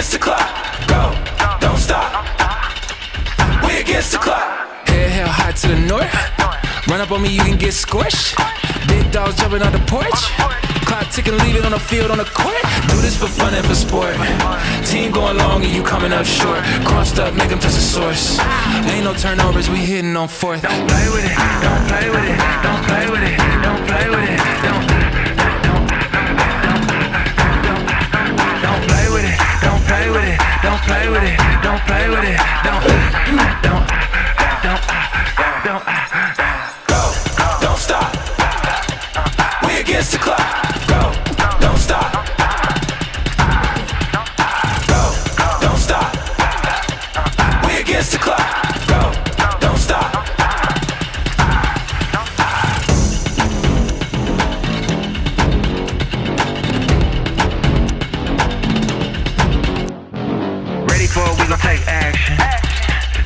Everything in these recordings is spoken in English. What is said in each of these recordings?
against the clock. Go, don't stop. We against the clock. Head hell high to the north. Run up on me, you can get squished. Big dogs jumping on the porch. Clock ticking, leave it on the field, on the court. Do this for fun and for sport. Team going long and you coming up short. Crossed up, make them touch the source. Ain't no turnovers, we hitting on fourth. Don't play with it, don't play with it, don't play with it, don't play with it, don't play with it, don't play with it, don't play with it, don't play with it, don't go, don't stop. We against the clock. Go, don't stop. Go, don't stop. We against the clock. Go, don't stop. Ready for it, we gon' take action.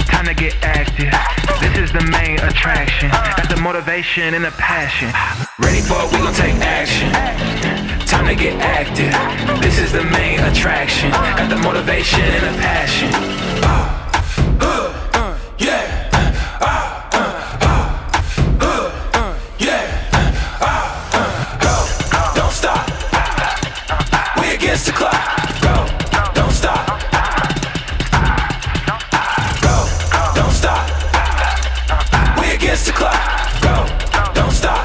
Time to get active. This is the main attraction. Got the motivation and the passion. Ready for it, we gon' take action. Time to get active. This is the main attraction. Got the motivation and the passion. Yeah. Go, don't stop. We against the clock. Go, don't stop. Go, don't stop. We against the clock. Go, don't stop.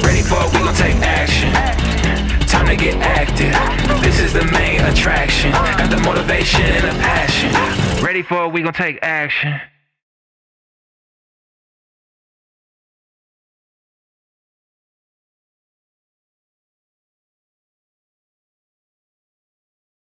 Ready for it, we gon' take action. Time to get active. This is the main attraction. Got the motivation and the passion. Ready for it, we gon' take action.